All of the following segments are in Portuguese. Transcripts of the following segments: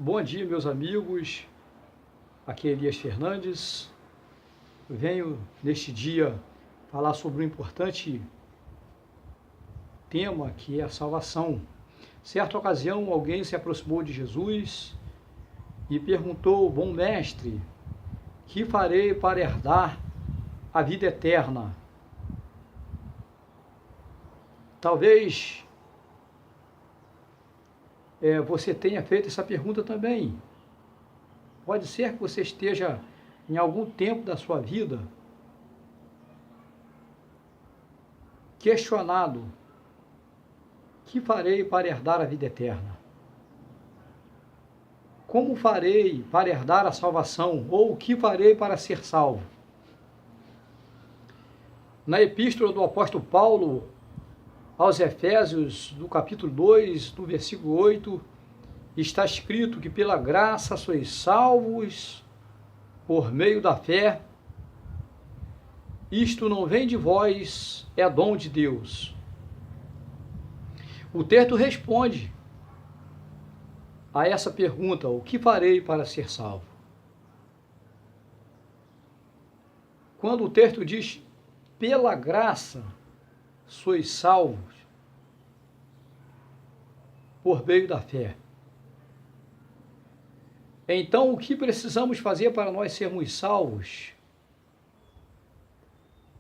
Bom dia, meus amigos. Aqui é Elias Fernandes. Venho neste dia falar sobre um importante tema que é a salvação. Certa ocasião, alguém se aproximou de Jesus e perguntou: bom mestre, que farei para herdar a vida eterna? Talvez você tenha feito essa pergunta também. Pode ser que você esteja em algum tempo da sua vida questionado: que farei para herdar a vida eterna? Como farei para herdar a salvação? Ou o que farei para ser salvo? Na epístola do apóstolo Paulo aos Efésios, no capítulo 2, no versículo 8, está escrito que pela graça sois salvos por meio da fé. Isto não vem de vós, é dom de Deus. O texto responde a essa pergunta: o que farei para ser salvo? Quando o texto diz pela graça sois salvos por meio da fé, então o que precisamos fazer para nós sermos salvos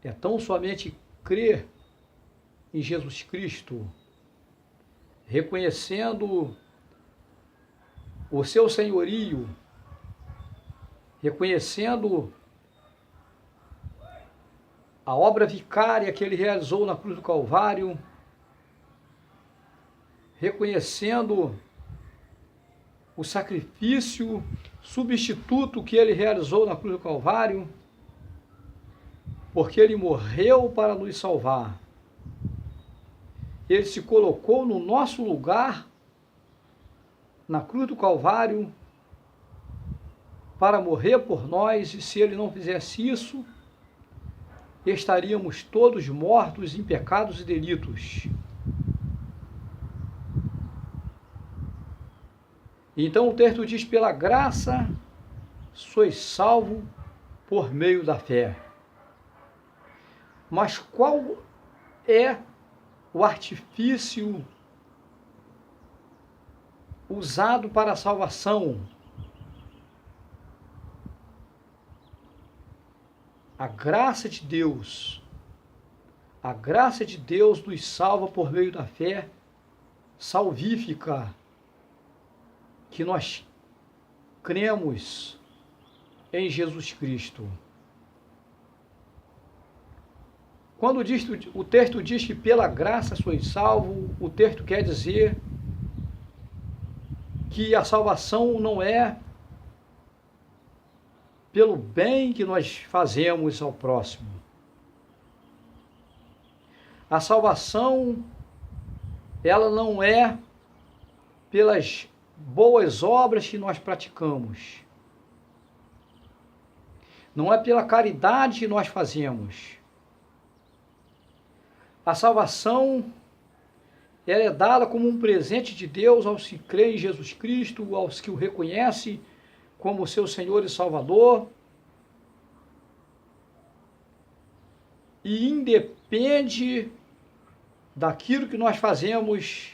é tão somente crer em Jesus Cristo, reconhecendo o seu senhorio, reconhecendo a obra vicária que ele realizou na cruz do Calvário, reconhecendo o sacrifício substituto que ele realizou na cruz do Calvário, porque ele morreu para nos salvar. Ele se colocou no nosso lugar na cruz do Calvário para morrer por nós, e se ele não fizesse isso, estaríamos todos mortos em pecados e delitos. Então o texto diz: pela graça sois salvo por meio da fé. Mas qual é o artifício usado para a salvação? A graça de Deus. A graça de Deus nos salva por meio da fé salvífica, que nós cremos em Jesus Cristo. Quando o texto diz que pela graça sois salvo, o texto quer dizer que a salvação não é pelo bem que nós fazemos ao próximo. A salvação, ela não é pelas boas obras que nós praticamos. Não é pela caridade que nós fazemos. A salvação, ela é dada como um presente de Deus aos que creem em Jesus Cristo, aos que o reconhecem como seu Senhor e Salvador, e independe daquilo que nós fazemos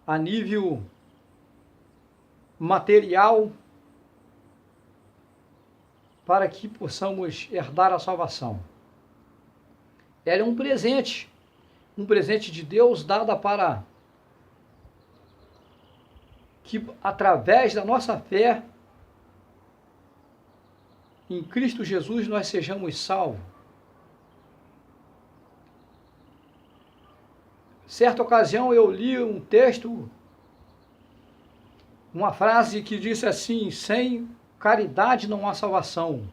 a nível material para que possamos herdar a salvação. Ela é um presente de Deus dada para que através da nossa fé em Cristo Jesus nós sejamos salvos. Certa ocasião eu li um texto, uma frase que disse assim: sem caridade não há salvação.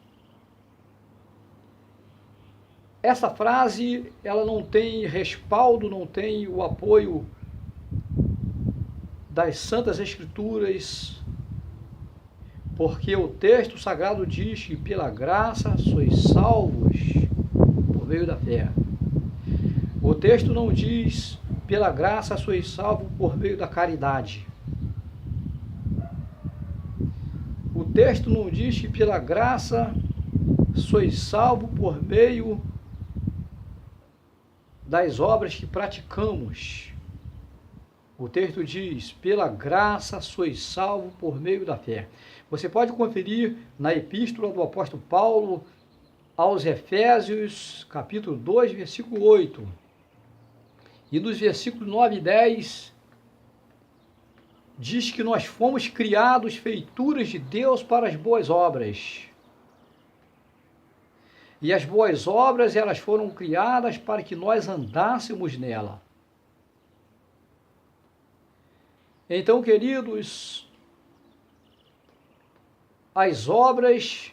Essa frase, ela não tem respaldo, não tem o apoio das Santas Escrituras, porque o texto sagrado diz que pela graça sois salvos por meio da fé. O texto não diz pela graça sois salvos por meio da caridade. texto não diz que pela graça sois salvo por meio das obras que praticamos. O texto diz, pela graça sois salvo por meio da fé. Você pode conferir na epístola do apóstolo Paulo aos Efésios, capítulo 2, versículo 8. E nos versículos 9 e 10, diz que nós fomos criados feituras de Deus para as boas obras. E as boas obras, elas foram criadas para que nós andássemos nela. Então, queridos, as obras,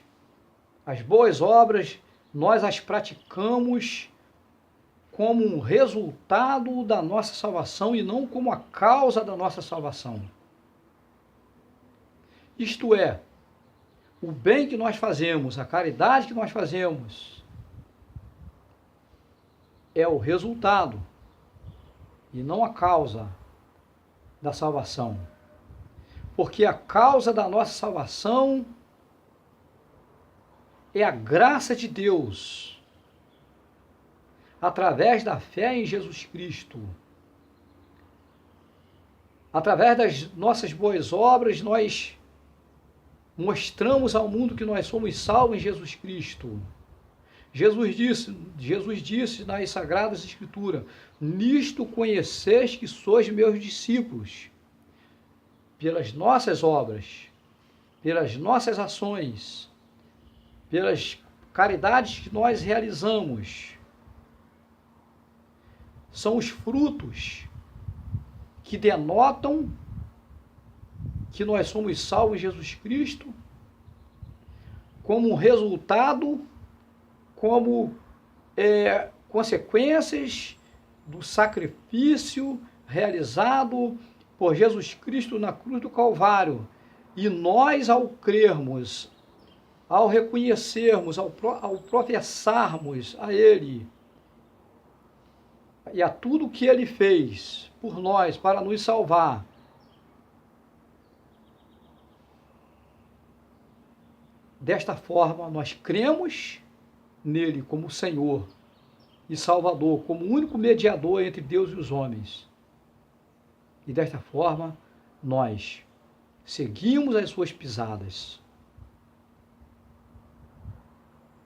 as boas obras, nós as praticamos como um resultado da nossa salvação e não como a causa da nossa salvação. Isto é, o bem que nós fazemos, a caridade que nós fazemos, é o resultado e não a causa da salvação. Porque a causa da nossa salvação é a graça de Deus, através da fé em Jesus Cristo. Através das nossas boas obras, nós mostramos ao mundo que nós somos salvos em Jesus Cristo. Jesus disse nas Sagradas Escrituras, nisto conheceis que sois meus discípulos, pelas nossas obras, pelas nossas ações, pelas caridades que nós realizamos. São os frutos que denotam que nós somos salvos em Jesus Cristo, como um resultado, como consequências do sacrifício realizado por Jesus Cristo na cruz do Calvário. E nós, ao crermos, ao reconhecermos, ao professarmos a Ele e a tudo que Ele fez por nós para nos salvar, desta forma nós cremos nele como Senhor e Salvador, como único mediador entre Deus e os homens. E desta forma nós seguimos as suas pisadas,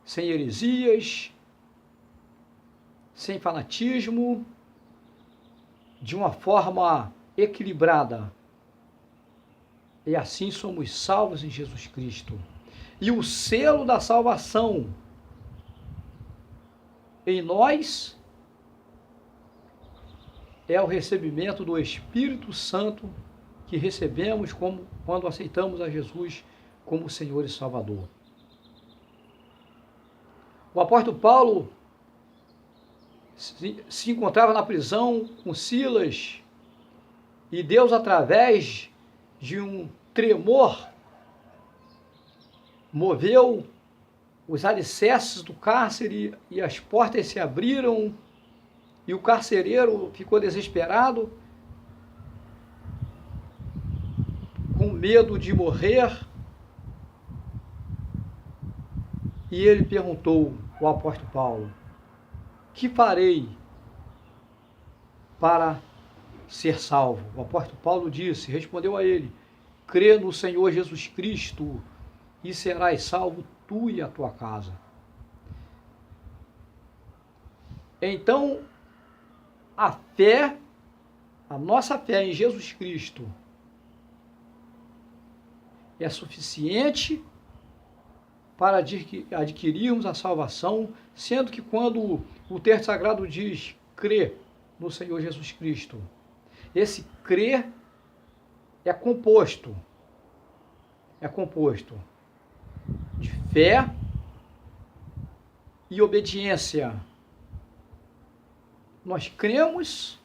sem heresias, sem fanatismo, de uma forma equilibrada. E assim somos salvos em Jesus Cristo. E o selo da salvação em nós é o recebimento do Espírito Santo que recebemos quando aceitamos a Jesus como Senhor e Salvador. O apóstolo Paulo se encontrava na prisão com Silas e Deus, através de um tremor, moveu os alicerces do cárcere e as portas se abriram e o carcereiro ficou desesperado, com medo de morrer, e ele perguntou ao apóstolo Paulo, que farei para ser salvo? O apóstolo Paulo respondeu a ele, crê no Senhor Jesus Cristo e serás salvo tu e a tua casa. Então, a nossa fé em Jesus Cristo é suficiente para adquirirmos a salvação, sendo que quando o texto sagrado diz crê no Senhor Jesus Cristo, esse crer é composto de fé e obediência. Nós cremos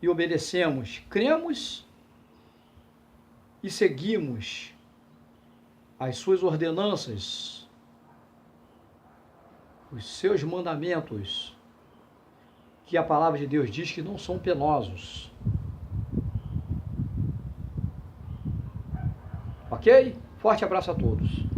e obedecemos, cremos e seguimos as suas ordenanças, os seus mandamentos, que a palavra de Deus diz que não são penosos. Ok? Forte abraço a todos.